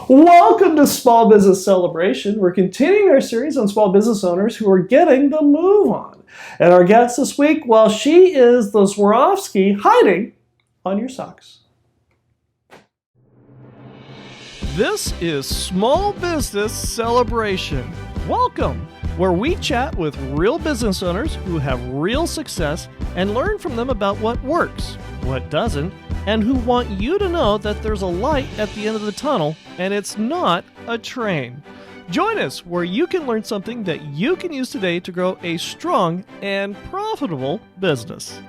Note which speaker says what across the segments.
Speaker 1: Welcome to Small Business Celebration. We're continuing our series on small business owners who are getting the move on. And our guest this week, well, she is the Swarovski hiding on your socks. This is Small Business Celebration. Welcome, where we chat with real business owners who have real success and learn from them about what works, what doesn't, and who want you to know that there's a light at the end of the tunnel and it's not a train. Join us where you can learn something that you can use today to grow a strong and profitable business.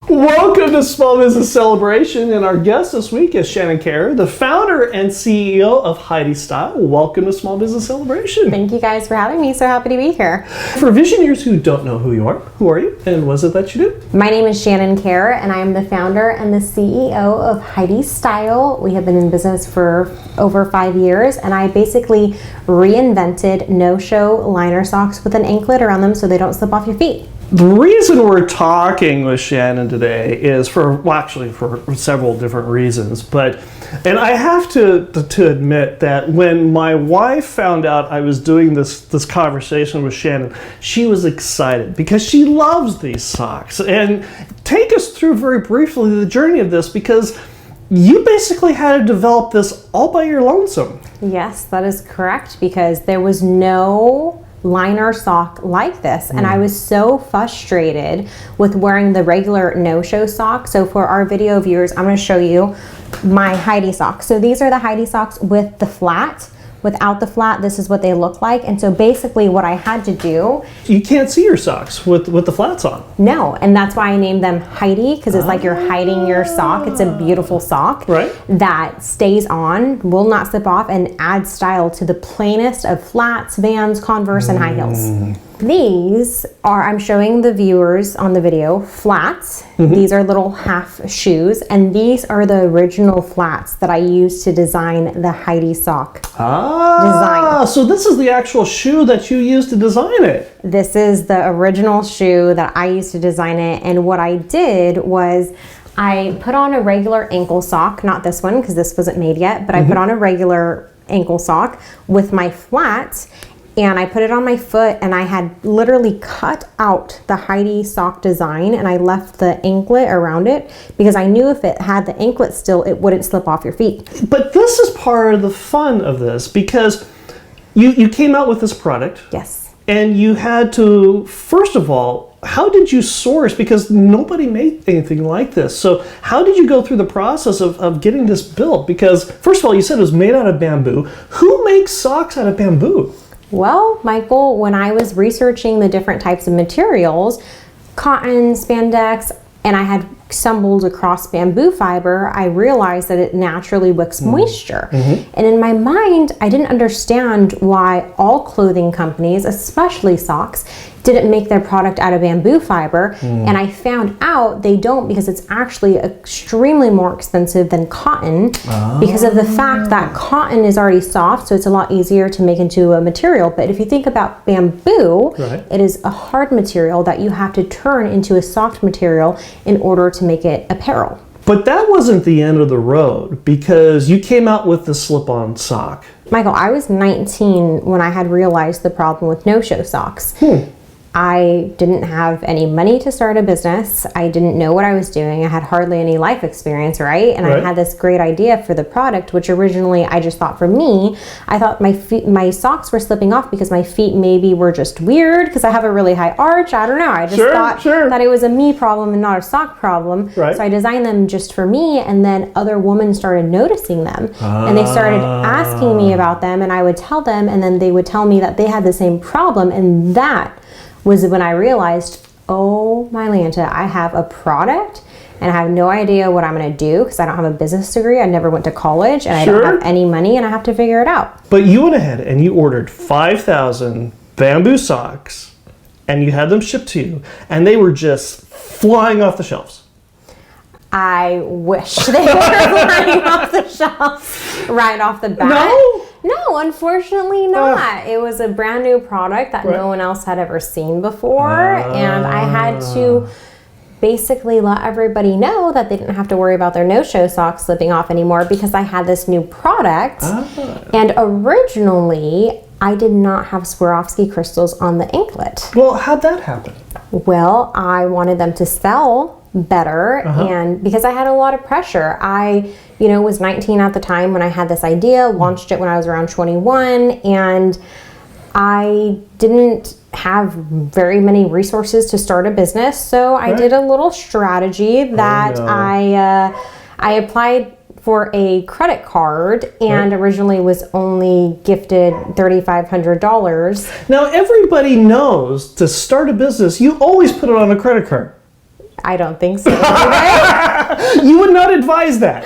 Speaker 1: Welcome to Small Business Celebration, and our guest this week is Shannon Kehrer, the founder and CEO of Hidey Style. Welcome to Small Business Celebration.
Speaker 2: Thank you guys for having me. So happy to be here.
Speaker 1: For visionaries who don't know who you are you, and what is it that you do?
Speaker 2: My name is Shannon Kehrer, and I am the founder and the CEO of Hidey Style. We have been in business for over 5 years, and I basically reinvented no-show liner socks with an anklet around them so they don't slip off your feet.
Speaker 1: The reason we're talking with Shannon today is for several different reasons, and I have to admit that when my wife found out I was doing this conversation with Shannon, she was excited because she loves these socks. And take us through very briefly the journey of this, because you basically had to develop this all by your lonesome.
Speaker 2: Yes, that is correct, because there was no liner sock like this, and I was so frustrated with wearing the regular no-show sock. So for our video viewers, I'm going to show you my Hidey socks. So these are the Hidey socks with the flat. Without the flat, this is what they look like. And so basically what I had to do...
Speaker 1: You can't see your socks with the flats on.
Speaker 2: No, and that's why I named them Hidey, because it's like you're hiding your sock. It's a beautiful sock that stays on, will not slip off, and adds style to the plainest of flats, Vans, Converse, and high heels. These are, I'm showing the viewers on the video, flats. These are little half shoes, and these are the original flats that I used to design the Hidey sock design.
Speaker 1: So this is the actual shoe that you used to design it.
Speaker 2: This is the original shoe that I used to design it, and what I did was I put on a regular ankle sock, not this one because this wasn't made yet, but I put on a regular ankle sock with my flat, and I put it on my foot, and I had literally cut out the Hidey sock design, and I left the anklet around it because I knew if it had the anklet still, it wouldn't slip off your feet.
Speaker 1: But this is part of the fun of this, because you came out with this product.
Speaker 2: Yes.
Speaker 1: And you had to, first of all, how did you source? Because nobody made anything like this. So how did you go through the process of getting this built? Because first of all, you said it was made out of bamboo. Who makes socks out of bamboo?
Speaker 2: Well, Michael, when I was researching the different types of materials, cotton, spandex, and I had stumbled across bamboo fiber, I realized that it naturally wicks moisture. And in my mind, I didn't understand why all clothing companies, especially socks, didn't make their product out of bamboo fiber. And I found out they don't, because it's actually extremely more expensive than cotton because of the fact that cotton is already soft, so it's a lot easier to make into a material. But if you think about bamboo, it is a hard material that you have to turn into a soft material in order to make it apparel.
Speaker 1: But that wasn't the end of the road, because you came out with the slip-on sock.
Speaker 2: Michael, I was 19 when I had realized the problem with no-show socks. I didn't have any money to start a business. I didn't know what I was doing. I had hardly any life experience, right? And I had this great idea for the product, which originally I just thought for me, I thought my socks were slipping off because my feet maybe were just weird because I have a really high arch. I don't know. I just thought that it was a me problem and not a sock problem. So I designed them just for me, and then other women started noticing them. And they started asking me about them, and I would tell them, and then they would tell me that they had the same problem. And that was when I realized, oh my Lanta, I have a product and I have no idea what I'm going to do because I don't have a business degree. I never went to college, and I don't have any money, and I have to figure it out.
Speaker 1: But you went ahead and you ordered 5,000 bamboo socks, and you had them shipped to you, and they were just flying off the shelves.
Speaker 2: I wish they were flying off the shelf right off the bat. No, unfortunately not. It was a brand new product that no one else had ever seen before, and I had to basically let everybody know that they didn't have to worry about their no-show socks slipping off anymore because I had this new product. And originally, I did not have Swarovski crystals on the anklet.
Speaker 1: Well, how'd that happen?
Speaker 2: Well, I wanted them to sell better, and because I had a lot of pressure. I, was 19 at the time when I had this idea, launched it when I was around 21, and I didn't have very many resources to start a business, so I did a little strategy that I applied for a credit card and originally was only gifted $3,500.
Speaker 1: Now, everybody knows to start a business, you always put it on a credit card.
Speaker 2: I don't think so.
Speaker 1: You would not advise that.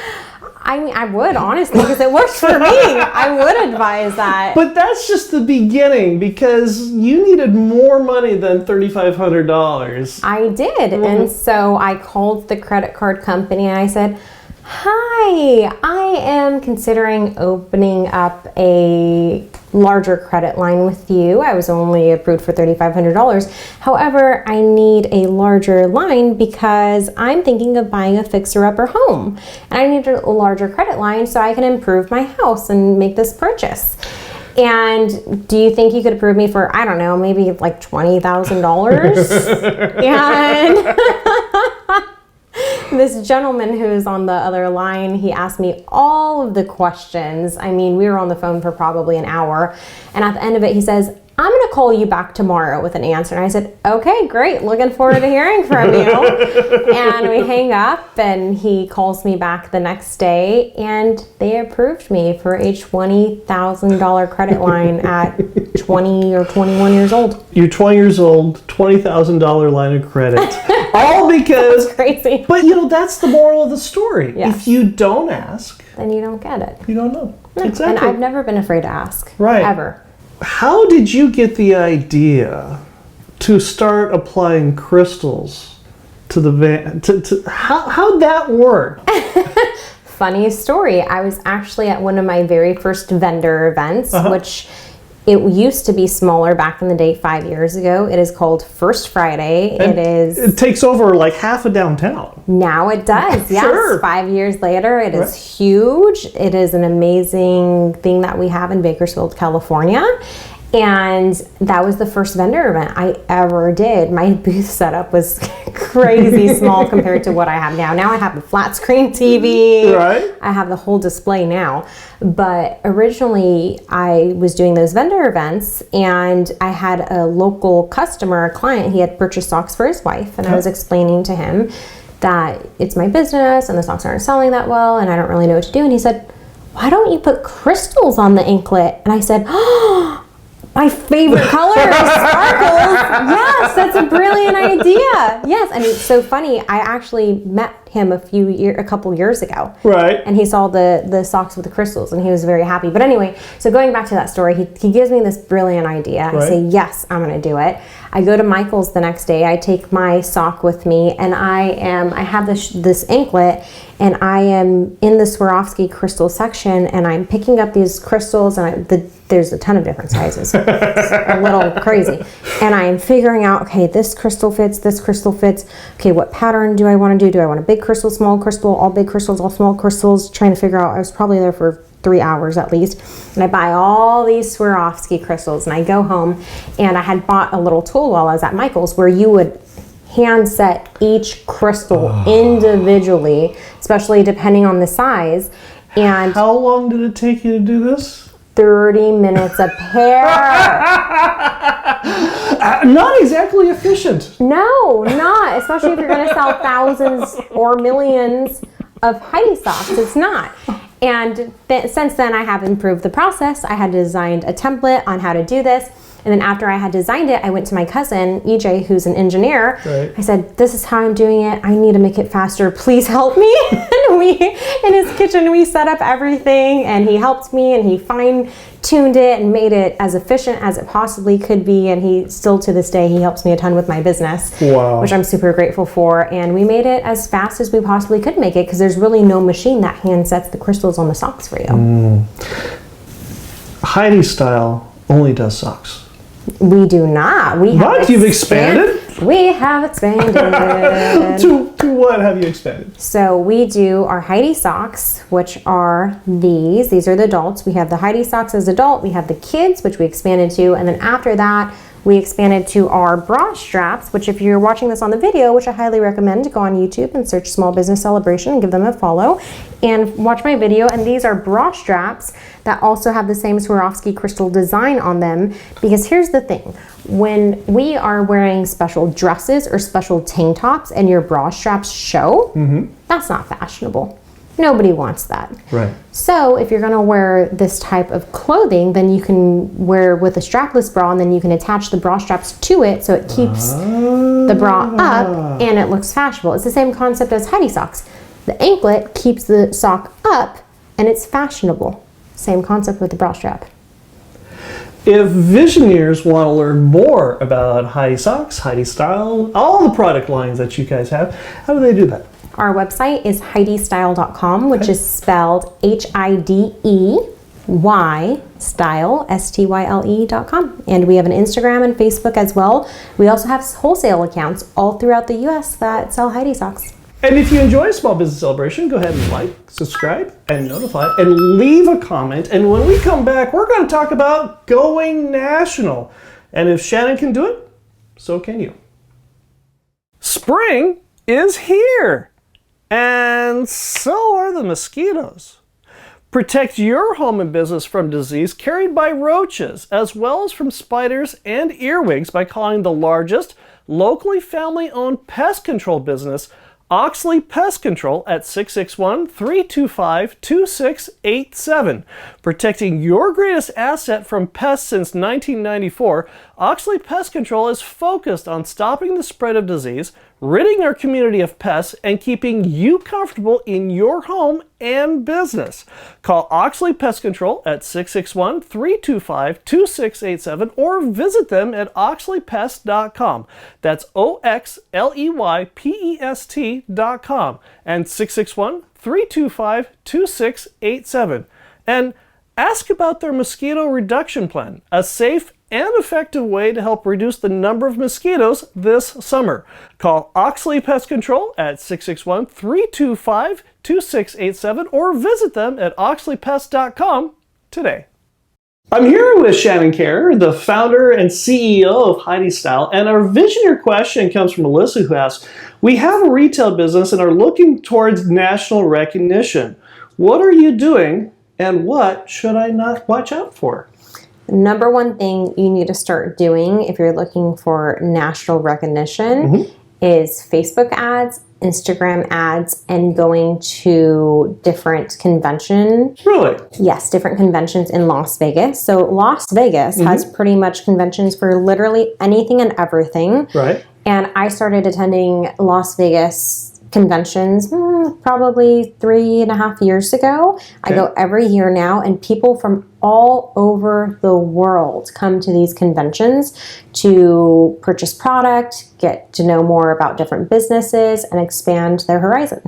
Speaker 2: I mean, I would, honestly, because it works for me. I would advise that.
Speaker 1: But that's just the beginning, because you needed more money than $3,500.
Speaker 2: I did. And so I called the credit card company and I said, "Hi, I am considering opening up a larger credit line with you. I was only approved for $3,500. However, I need a larger line because I'm thinking of buying a fixer-upper home. And I need a larger credit line so I can improve my house and make this purchase. And do you think you could approve me for, I don't know, maybe like $20,000? And this gentleman who's on the other line, he asked me all of the questions. I mean, we were on the phone for probably an hour. And at the end of it, he says, "I'm going to call you back tomorrow with an answer." And I said, "Okay, great. Looking forward to hearing from you." And we hang up and he calls me back the next day and they approved me for a $20,000 credit line at 20 or 21 years old.
Speaker 1: You're 20 years old, $20,000 line of credit. All because...
Speaker 2: That's crazy.
Speaker 1: But that's the moral of the story.
Speaker 2: Yes.
Speaker 1: If you don't ask...
Speaker 2: then you don't get it.
Speaker 1: You don't know.
Speaker 2: No.
Speaker 1: Exactly.
Speaker 2: And I've never been afraid to ask.
Speaker 1: Right.
Speaker 2: Ever.
Speaker 1: How did you get the idea to start applying crystals to the van? How'd that work?
Speaker 2: Funny story. I was actually at one of my very first vendor events, which it used to be smaller back in the day 5 years ago. It is called First Friday.
Speaker 1: And it takes over like half of downtown.
Speaker 2: Now it does, yes.
Speaker 1: Sure.
Speaker 2: 5 years later, it is huge. It is an amazing thing that we have in Bakersfield, California. And that was the first vendor event I ever did. My booth setup was crazy small compared to what I have now. Now I have a flat screen TV.
Speaker 1: Right.
Speaker 2: I have the whole display now. But originally I was doing those vendor events and I had a local customer, a client, he had purchased socks for his wife. And I was explaining to him that it's my business and the socks aren't selling that well and I don't really know what to do. And he said, "Why don't you put crystals on the anklet?" And I said, "Oh, my favorite color is sparkles." Yes, that's a brilliant idea. Yes, and it's so funny. I actually met him a couple years ago.
Speaker 1: Right.
Speaker 2: And he saw the socks with the crystals and he was very happy. But anyway, so going back to that story, he gives me this brilliant idea. I say, "Yes, I'm going to do it." I go to Michael's the next day. I take my sock with me and I have this anklet and I am in the Swarovski crystal section and I'm picking up these crystals and there's a ton of different sizes. It's a little crazy. And I am figuring out, okay, this crystal fits, this crystal fits. Okay, what pattern do I want to do? Do I want a big crystal, small crystal, all big crystals, all small crystals? Trying to figure out. I was probably there for 3 hours at least. And I buy all these Swarovski crystals and I go home and I had bought a little tool while I was at Michael's where you would hand set each crystal individually, especially depending on the size. And
Speaker 1: how long did it take you to do this?
Speaker 2: 30 minutes a pair.
Speaker 1: Not exactly efficient.
Speaker 2: No, not. Especially if you're going to sell thousands or millions of Hidey socks. It's not. And since then, I have improved the process. I had designed a template on how to do this. And then after I had designed it, I went to my cousin, EJ, who's an engineer.
Speaker 1: Right.
Speaker 2: I said, "This is how I'm doing it. I need to make it faster. Please help me." And in his kitchen, we set up everything and he helped me and he fine-tuned it and made it as efficient as it possibly could be. And he still, to this day, he helps me a ton with my business, which I'm super grateful for. And we made it as fast as we possibly could make it because there's really no machine that hand sets the crystals on the socks for you. Hidey Style only does socks. We do not. We have
Speaker 1: You've expanded?
Speaker 2: We have expanded.
Speaker 1: To what have you expanded?
Speaker 2: So we do our Hidey socks, which are these. These are the adults. We have the Hidey socks as adult. We have the kids, which we expanded to. And then after that, we expanded to our bra straps, which if you're watching this on the video, which I highly recommend, to go on YouTube and search Small Business Celebration and give them a follow and watch my video. And these are bra straps that also have the same Swarovski crystal design on them. Because here's the thing, when we are wearing special dresses or special tank tops and your bra straps show, that's not fashionable. Nobody wants that.
Speaker 1: Right.
Speaker 2: So if you're gonna wear this type of clothing, then you can wear with a strapless bra and then you can attach the bra straps to it so it keeps the bra up and it looks fashionable. It's the same concept as Hidey socks. The anklet keeps the sock up and it's fashionable. Same concept with the bra strap.
Speaker 1: If Visioneers want to learn more about Hidey Socks, Hidey Style, all the product lines that you guys have, how do they do that?
Speaker 2: Our website is HideyStyle.com, which is spelled Hidey style, STYLE.com. And we have an Instagram and Facebook as well. We also have wholesale accounts all throughout the US that sell Hidey socks.
Speaker 1: And if you enjoy Small Business Celebration, go ahead and like, subscribe, and notify, and leave a comment. And when we come back, we're going to talk about going national. And if Shannon can do it, so can you. Spring is here, and so are the mosquitoes. Protect your home and business from disease carried by roaches, as well as from spiders and earwigs by calling the largest, locally family-owned pest control business, Oxley Pest Control, at 661-325-2687. Protecting your greatest asset from pests since 1994, Oxley Pest Control is focused on stopping the spread of disease, ridding our community of pests, and keeping you comfortable in your home and business. Call Oxley Pest Control at 661-325-2687 or visit them at oxleypest.com. That's OXLEYPEST.com and 661-325-2687. And ask about their mosquito reduction plan, a safe and effective way to help reduce the number of mosquitoes this summer. Call Oxley Pest Control at 661-325-2687 or visit them at oxleypest.com today. I'm here with Shannon Kehrer, the founder and CEO of Hidey Style, and our visionary question comes from Melissa, who asks, we have a retail business and are looking towards national recognition. What are you doing and what should I not watch out for?
Speaker 2: Number one thing you need to start doing if you're looking for national recognition is Facebook ads, Instagram ads, and going to different conventions.
Speaker 1: Really?
Speaker 2: Yes, different conventions in Las Vegas. So Las Vegas has pretty much conventions for literally anything and everything.
Speaker 1: Right.
Speaker 2: And I started attending Las Vegas conventions probably 3.5 years ago. Okay. I go every year now, and people from all over the world come to these conventions to purchase product, get to know more about different businesses, and expand their horizon.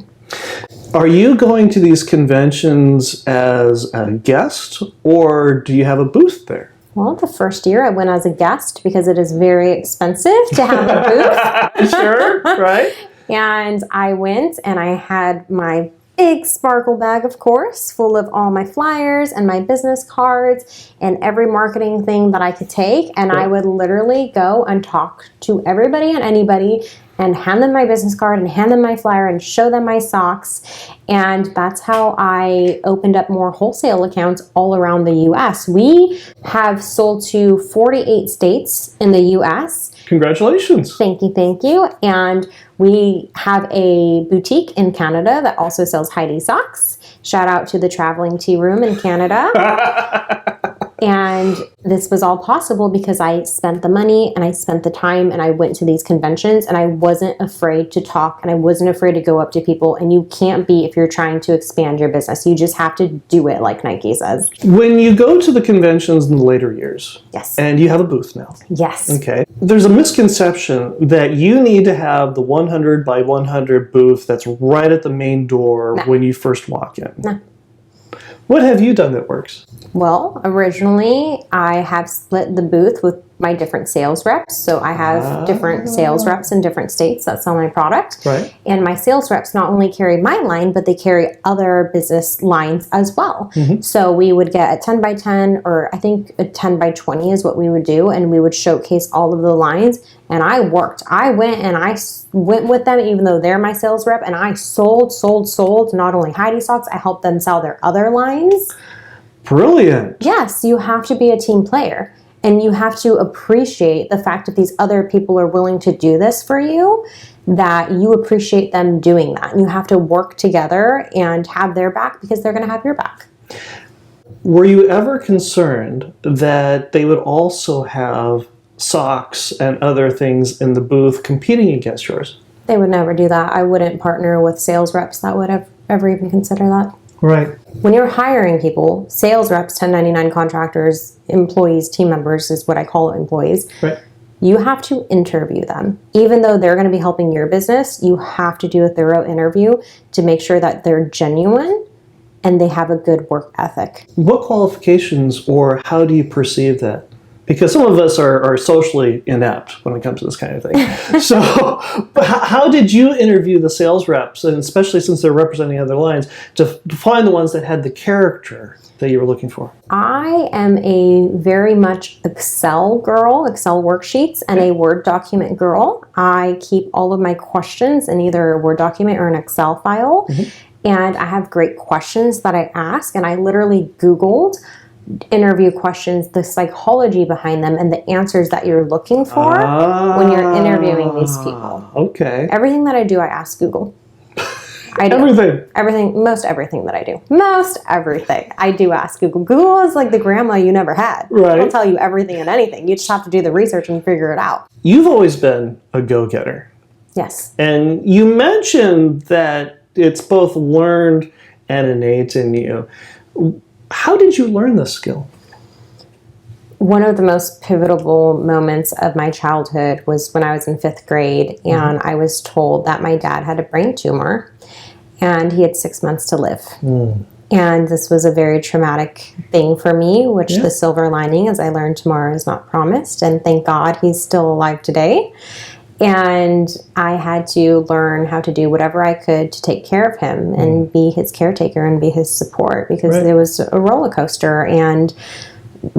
Speaker 1: Are you going to these conventions as a guest, or do you have a booth there?
Speaker 2: Well, the first year I went as a guest because it is very expensive to have a booth.
Speaker 1: Sure, right?
Speaker 2: And I went and I had my big sparkle bag, of course, full of all my flyers and my business cards and every marketing thing that I could take. And I would literally go and talk to everybody and anybody and hand them my business card and hand them my flyer and show them my socks. And that's how I opened up more wholesale accounts all around the U.S. We have sold to 48 states in the U.S.
Speaker 1: Congratulations.
Speaker 2: Thank you, thank you. And we have a boutique in Canada that also sells Hidey socks. Shout out to the Traveling Tea Room in Canada. And this was all possible because I spent the money and I spent the time and I went to these conventions and I wasn't afraid to talk and I wasn't afraid to go up to people. And you can't be if you're trying to expand your business. You just have to do it, like Nike says.
Speaker 1: When you go to the conventions in the later years,
Speaker 2: yes,
Speaker 1: and you have a booth now.
Speaker 2: Yes.
Speaker 1: Okay. There's a misconception that you need to have the 100 by 100 booth that's right at the main door when you first walk in.
Speaker 2: No.
Speaker 1: What have you done that works?
Speaker 2: Well, originally I have split the booth with my different sales reps. So I have different sales reps in different states that sell my product.
Speaker 1: Right.
Speaker 2: And my sales reps not only carry my line, but they carry other business lines as well. So we would get a 10 by 10, or I think a 10 by 20 is what we would do. And we would showcase all of the lines. And I went and I went with them, even though they're my sales rep. And I sold not only Hidey socks, I helped them sell their other lines.
Speaker 1: Brilliant.
Speaker 2: Yes, you have to be a team player. And you have to appreciate the fact that these other people are willing to do this for you, that you appreciate them doing that. And you have to work together and have their back because they're going to have your back.
Speaker 1: Were you ever concerned that they would also have socks and other things in the booth competing against yours?
Speaker 2: They would never do that. I wouldn't partner with sales reps that would ever even consider that.
Speaker 1: Right.
Speaker 2: When you're hiring people, sales reps, 1099 contractors, employees, team members is what I call employees.
Speaker 1: Right.
Speaker 2: You have to interview them. Even though they're going to be helping your business, you have to do a thorough interview to make sure that they're genuine and they have a good work ethic.
Speaker 1: What qualifications, or how do you perceive that? Because some of us are socially inept when it comes to this kind of thing. So how did you interview the sales reps, and especially since they're representing other lines, to find the ones that had the character that you were looking for?
Speaker 2: I am a very much Excel girl, Excel worksheets, and a Word document girl. I keep all of my questions in either a Word document or an Excel file. And I have great questions that I ask, and I literally Googled interview questions, the psychology behind them, and the answers that you're looking for when you're interviewing these people.
Speaker 1: Okay.
Speaker 2: Everything that I do, I ask Google. Most everything that I do. Most everything. I do ask Google. Google is like the grandma you never had.
Speaker 1: Right.
Speaker 2: It'll tell you everything and anything. You just have to do the research and figure it out.
Speaker 1: You've always been a go-getter.
Speaker 2: Yes.
Speaker 1: And you mentioned that it's both learned and innate in you. How did you learn this skill?
Speaker 2: One of the most pivotal moments of my childhood was when I was in 5th grade, and I was told that my dad had a brain tumor and he had 6 months to live. And this was a very traumatic thing for me, which the silver lining is I learned tomorrow is not promised, and thank God he's still alive today. And I had to learn how to do whatever I could to take care of him and be his caretaker and be his support, because it was a roller coaster. And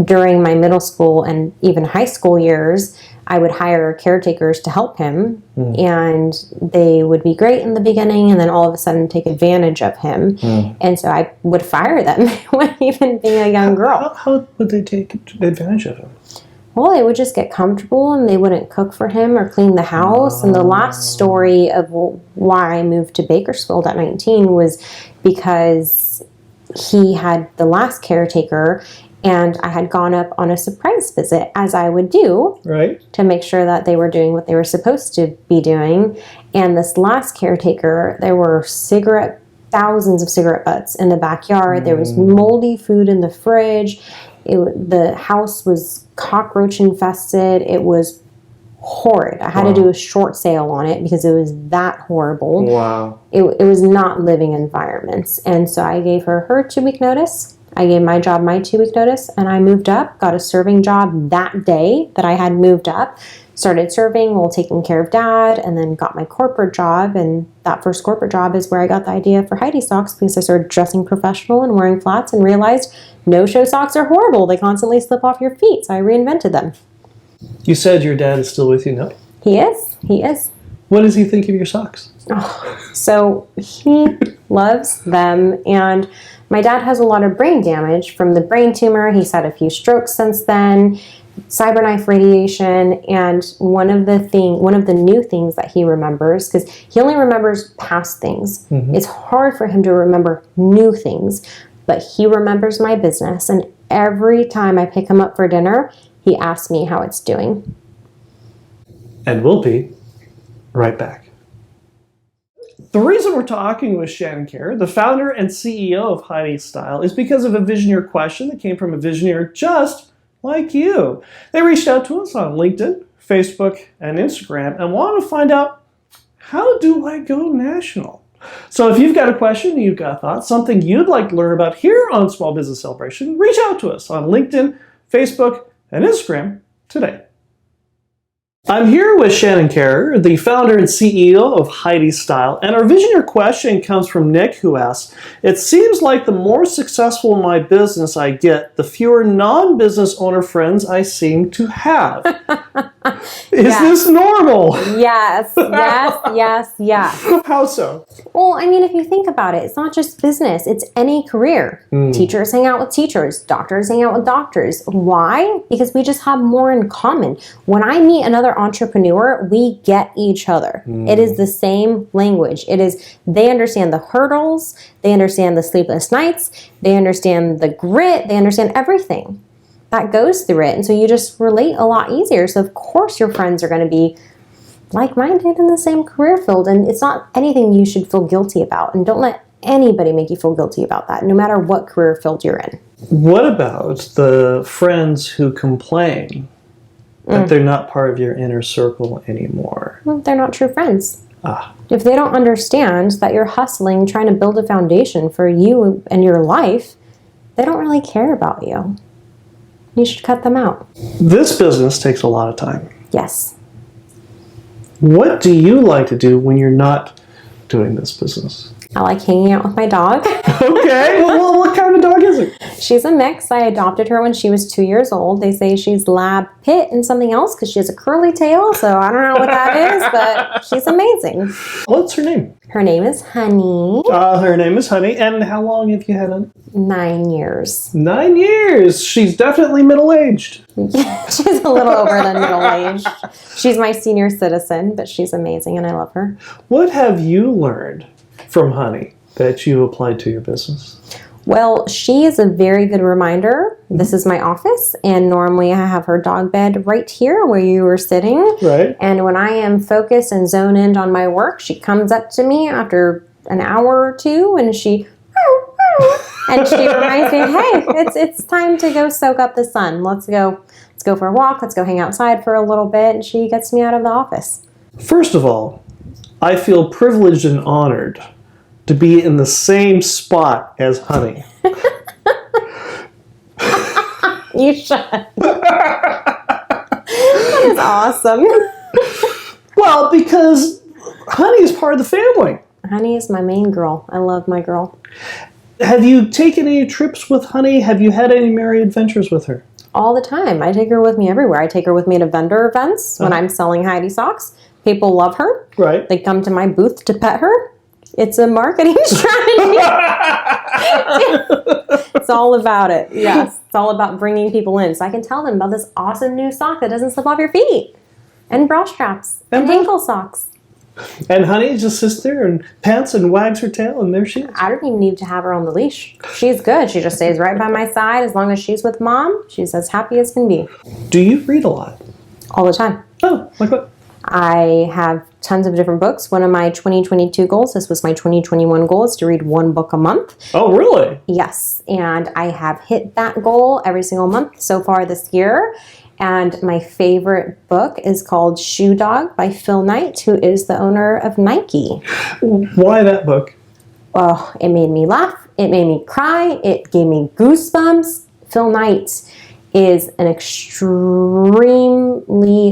Speaker 2: during my middle school and even high school years, I would hire caretakers to help him, and they would be great in the beginning and then all of a sudden take advantage of him. And so I would fire them when even being a young girl.
Speaker 1: How would they take advantage of him?
Speaker 2: Well, they would just get comfortable and they wouldn't cook for him or clean the house. And the last story of why I moved to Bakersfield at 19 was because he had the last caretaker, and I had gone up on a surprise visit, as I would do, to make sure that they were doing what they were supposed to be doing. And this last caretaker, there were thousands of cigarette butts in the backyard. There was moldy food in the fridge. The house was cockroach infested. It was horrid. I had to do a short sale on it because it was that horrible.
Speaker 1: Wow.
Speaker 2: It was not living environments. And so I gave her 2-week notice. I gave my job my 2-week notice, and I moved up, got a serving job that day that I had moved up, started serving while taking care of Dad, and then got my corporate job. And that first corporate job is where I got the idea for Hidey socks, because I started dressing professional and wearing flats and realized no-show socks are horrible. They constantly slip off your feet, so I reinvented them.
Speaker 1: You said your dad is still with you now?
Speaker 2: He is.
Speaker 1: What does he think of your socks?
Speaker 2: So he loves them, and my dad has a lot of brain damage from the brain tumor. He's had a few strokes since then, cyberknife radiation, and one of the new things that he remembers, because he only remembers past things. It's hard for him to remember new things, but he remembers my business, and every time I pick him up for dinner, he asks me how it's doing.
Speaker 1: And we'll be right back. The reason we're talking with Shannon Kehrer, the founder and CEO of Hidey Style, is because of a Visioneer question that came from a Visioneer just like you. They reached out to us on LinkedIn, Facebook, and Instagram and wanted to find out, how do I go national? So if you've got a question, you've got thoughts, something you'd like to learn about here on Small Business Celebration, reach out to us on LinkedIn, Facebook, and Instagram today. I'm here with Shannon Kehrer, the founder and CEO of Hidey Style, and our visionary question comes from Nick, who asks, "It seems like the more successful in my business I get, the fewer non-business owner friends I seem to have. Is this normal?"
Speaker 2: Yes, yes.
Speaker 1: How so?
Speaker 2: Well, I mean, if you think about it, it's not just business, it's any career. Teachers hang out with teachers, doctors hang out with doctors. Why? Because we just have more in common. When I meet another entrepreneur, we get each other. It is the same language. They understand the hurdles, they understand the sleepless nights, they understand the grit, they understand everything that goes through it. And so you just relate a lot easier. So of course your friends are going to be like-minded in the same career field. And it's not anything you should feel guilty about. And don't let anybody make you feel guilty about that, no matter what career field you're in.
Speaker 1: What about the friends who complain that they're not part of your inner circle anymore?
Speaker 2: Well, they're not true friends. If they don't understand that you're hustling, trying to build a foundation for you and your life, they don't really care about you. You should cut them out.
Speaker 1: This business takes a lot of time.
Speaker 2: Yes.
Speaker 1: What do you like to do when you're not doing this business?
Speaker 2: I like hanging out with my dog.
Speaker 1: Okay. Well, what kind of dog is it?
Speaker 2: She's a mix. I adopted her when she was 2 years old. They say she's lab pit and something else because she has a curly tail. So I don't know what that is, but she's amazing.
Speaker 1: What's her name?
Speaker 2: Her name is Honey.
Speaker 1: Her name is Honey. And how long have you had her?
Speaker 2: 9 years.
Speaker 1: 9 years. She's definitely middle-aged.
Speaker 2: Yeah, she's a little over than middle-aged. She's my senior citizen, but she's amazing and I love her.
Speaker 1: What have you learned from Honey that you applied to your business?
Speaker 2: Well, she is a very good reminder. This is my office, and normally I have her dog bed right here where you were sitting.
Speaker 1: Right.
Speaker 2: And when I am focused and zone in on my work, she comes up to me after an hour or two, and she reminds me, "Hey, it's time to go soak up the sun. Let's go for a walk. Let's go hang outside for a little bit." And she gets me out of the office.
Speaker 1: First of all, I feel privileged and honored to be in the same spot as Honey.
Speaker 2: You should. That is awesome.
Speaker 1: Well, because Honey is part of the family.
Speaker 2: Honey is my main girl. I love my girl.
Speaker 1: Have you taken any trips with Honey? Have you had any merry adventures with her?
Speaker 2: All the time. I take her with me everywhere. I take her with me to vendor events when I'm selling Hidey socks. People love her.
Speaker 1: Right.
Speaker 2: They come to my booth to pet her. It's a marketing strategy. It's all about it. Yes. It's all about bringing people in. So I can tell them about this awesome new sock that doesn't slip off your feet. And bra straps. And ankle socks.
Speaker 1: And Honey just sits there and pants and wags her tail, and there she is.
Speaker 2: I don't even need to have her on the leash. She's good. She just stays right by my side. As long as she's with Mom, she's as happy as can be.
Speaker 1: Do you read a lot?
Speaker 2: All the time.
Speaker 1: Oh, like what?
Speaker 2: I have tons of different books. One of my 2022 goals, this was my 2021 goal, is to read one book a month.
Speaker 1: Oh, really?
Speaker 2: Yes. And I have hit that goal every single month so far this year. And my favorite book is called Shoe Dog by Phil Knight, who is the owner of Nike.
Speaker 1: Why that book?
Speaker 2: Oh, it made me laugh. It made me cry. It gave me goosebumps. Phil Knight is an extremely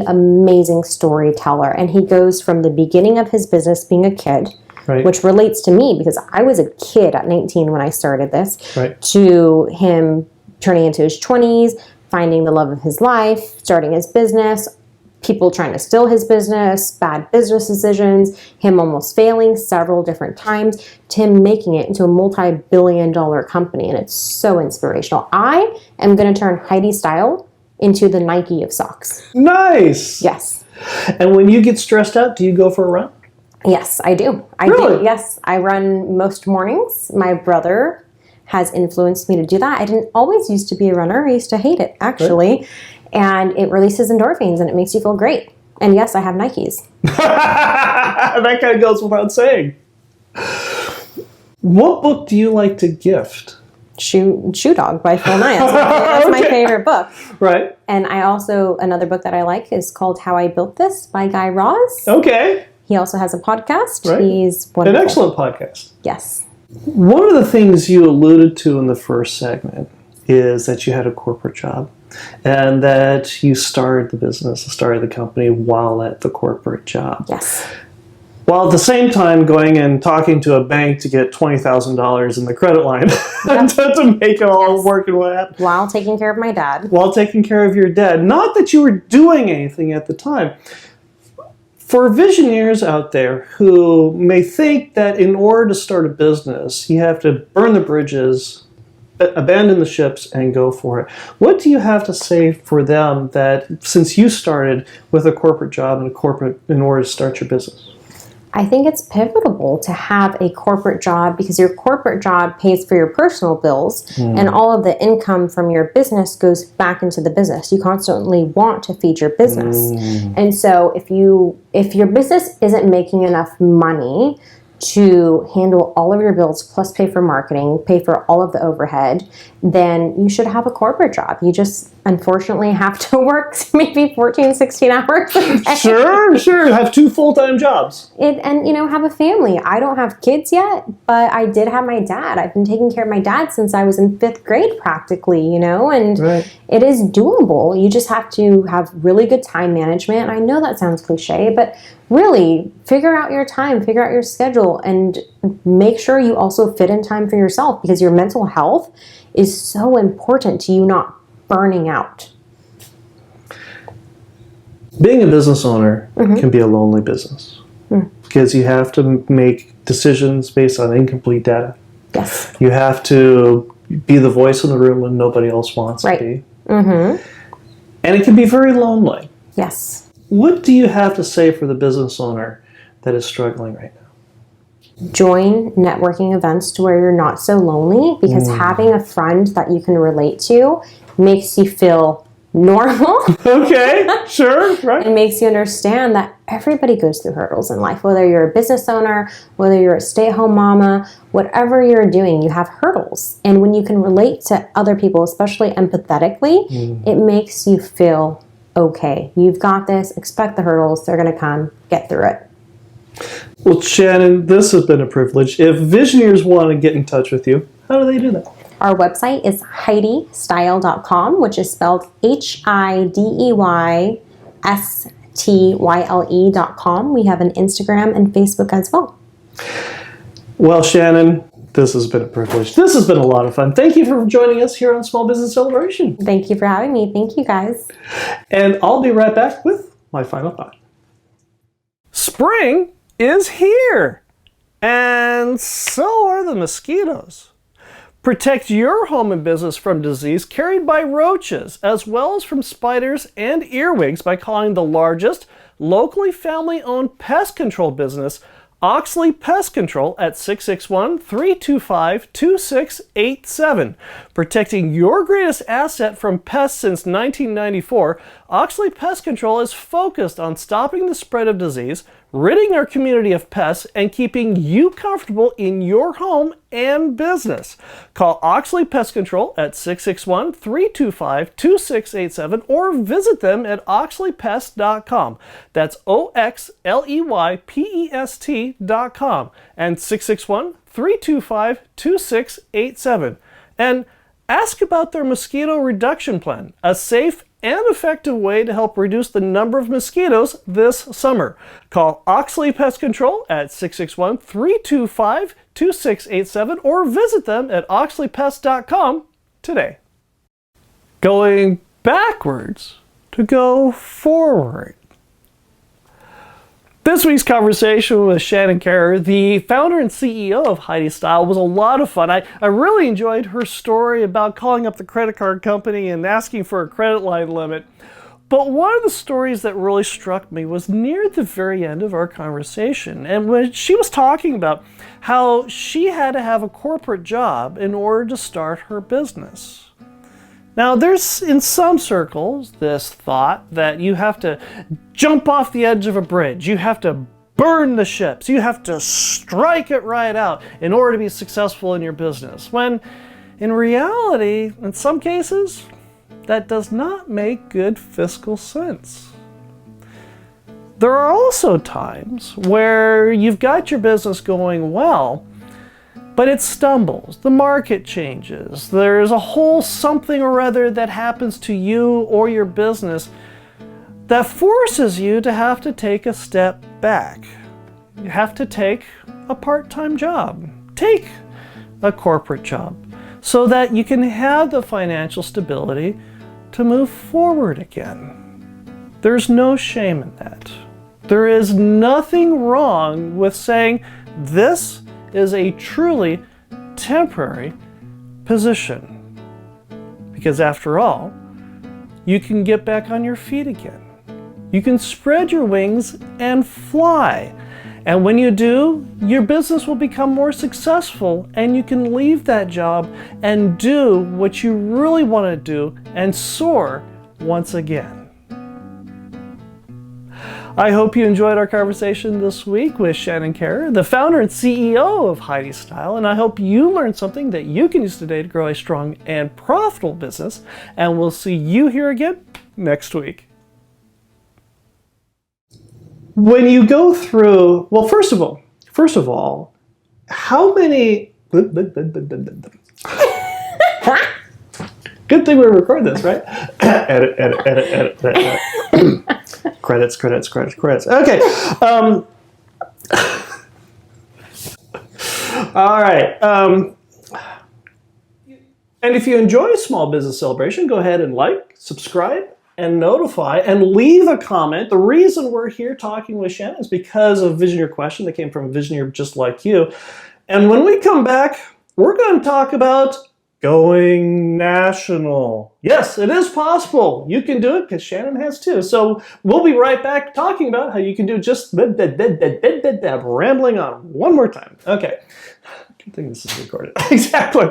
Speaker 2: amazing storyteller. And he goes from the beginning of his business being a kid,
Speaker 1: Right.
Speaker 2: which relates to me because I was a kid at 19 when I started this,
Speaker 1: Right.
Speaker 2: to him turning into his 20s, finding the love of his life, starting his business, people trying to steal his business, bad business decisions, him almost failing several different times, to him making it into a multi-billion-dollar company. And it's so inspirational. I am going to turn Hidey Style into the Nike of socks.
Speaker 1: Nice.
Speaker 2: Yes.
Speaker 1: And when you get stressed out, do you go for a run?
Speaker 2: Yes, I do. I
Speaker 1: Really?
Speaker 2: do. Yes, I run most mornings. My brother has influenced me to do that. I didn't always used to be a runner. I used to hate it, actually. Right. And it releases endorphins and it makes you feel great. And yes, I have Nikes.
Speaker 1: That kind of goes without saying. What book do you like to gift?
Speaker 2: Shoe Dog by Phil Knight. That's my favorite book.
Speaker 1: Right.
Speaker 2: And I also, another book that I like is called How I Built This by Guy Raz.
Speaker 1: Okay.
Speaker 2: He also has a podcast.
Speaker 1: Right.
Speaker 2: He's wonderful.
Speaker 1: An excellent podcast.
Speaker 2: Yes.
Speaker 1: One of the things you alluded to in the first segment is that you had a corporate job. and that you started the business, started the company while at the corporate job.
Speaker 2: Yes.
Speaker 1: While at the same time going and talking to a bank to get $20,000 in the credit line to make it all work and what happened.
Speaker 2: While taking care of my dad.
Speaker 1: While taking care of your dad. Not that you were doing anything at the time. For visionaries out there who may think that in order to start a business, you have to burn the bridges, abandon the ships, and go for it. What do you have to say for them that since you started with a corporate job and in order to start your business?
Speaker 2: I think it's pivotal to have a corporate job because your corporate job pays for your personal bills and all of the income from your business goes back into the business. You constantly want to feed your business. And so if your business isn't making enough money to handle all of your bills plus pay for marketing, pay for all of the overhead, then you should have a corporate job. You just unfortunately have to work maybe 14, 16 hours a day.
Speaker 1: Sure. Have 2 full-time jobs.
Speaker 2: And have a family. I don't have kids yet, but I did have my dad. I've been taking care of my dad since I was in 5th grade practically, and it is doable. You just have to have really good time management. I know that sounds cliche, but really figure out your time, figure out your schedule, and make sure you also fit in time for yourself because your mental health is so important to you not burning out.
Speaker 1: Being a business owner can be a lonely business because you have to make decisions based on incomplete data.
Speaker 2: Yes.
Speaker 1: You have to be the voice in the room when nobody else wants to be. And it can be very lonely.
Speaker 2: Yes.
Speaker 1: What do you have to say for the business owner that is struggling right now?
Speaker 2: Join networking events to where you're not so lonely because having a friend that you can relate to makes you feel normal.
Speaker 1: Okay, sure, right.
Speaker 2: It makes you understand that everybody goes through hurdles in life, whether you're a business owner, whether you're a stay-at-home mama, whatever you're doing, you have hurdles. And when you can relate to other people, especially empathetically, it makes you feel okay. You've got this, expect the hurdles, they're going to come, get through it.
Speaker 1: Well, Shannon, this has been a privilege. If visionaries want to get in touch with you, how do they do that?
Speaker 2: Our website is HideyStyle.com, which is spelled HideyStyle.com. We have an Instagram and Facebook as well.
Speaker 1: Well, Shannon, this has been a privilege. This has been a lot of fun. Thank you for joining us here on Small Business Celebration.
Speaker 2: Thank you for having me. Thank you, guys.
Speaker 1: And I'll be right back with my final thought. Spring is here, and so are the mosquitoes. Protect your home and business from disease carried by roaches, as well as from spiders and earwigs by calling the largest, locally family-owned pest control business, Oxley Pest Control, at 661-325-2687. Protecting your greatest asset from pests since 1994, Oxley Pest Control is focused on stopping the spread of disease, ridding our community of pests, and keeping you comfortable in your home and business. Call Oxley Pest Control at 661-325-2687 or visit them at oxleypest.com. That's OXLEYPEST.com and 661-325-2687. And ask about their mosquito reduction plan, a safe and effective way to help reduce the number of mosquitoes this summer. Call Oxley Pest Control at 661-325-2687 or visit them at oxleypest.com today. Going backwards to go forward. This week's conversation with Shannon Kehrer, the founder and CEO of Hidey Style, was a lot of fun. I really enjoyed her story about calling up the credit card company and asking for a credit line limit. But one of the stories that really struck me was near the very end of our conversation. And when she was talking about how she had to have a corporate job in order to start her business. Now, there's, in some circles, this thought that you have to jump off the edge of a bridge. You have to burn the ships. You have to strike it right out in order to be successful in your business. When, in reality, in some cases, that does not make good fiscal sense. There are also times where you've got your business going well, but it stumbles, the market changes, there's a whole something or other that happens to you or your business that forces you to have to take a step back. You have to take a part-time job, take a corporate job, so that you can have the financial stability to move forward again. There's no shame in that. There is nothing wrong with saying this is a truly temporary position. Because after all, you can get back on your feet again. You can spread your wings and fly. And when you do, your business will become more successful and you can leave that job and do what you really want to do and soar once again. I hope you enjoyed our conversation this week with Shannon Kehrer, the founder and CEO of Hidey Style, and I hope you learned something that you can use today to grow a strong and profitable business, and we'll see you here again next week. When you go through, well, first of all, how many, good thing we record this, right? edit. Credits. Okay. All right. And if you enjoy Small Business Celebration, go ahead and like, subscribe, and notify, and leave a comment. The reason we're here talking with Shannon is because of a Visioneer question that came from a Visioneer just like you. And when we come back, we're going to talk about going national. Yes, it is possible. You can do it because Shannon has too. So we'll be right back talking about how you can do just rambling on one more time. Okay. I think this is recorded. Exactly.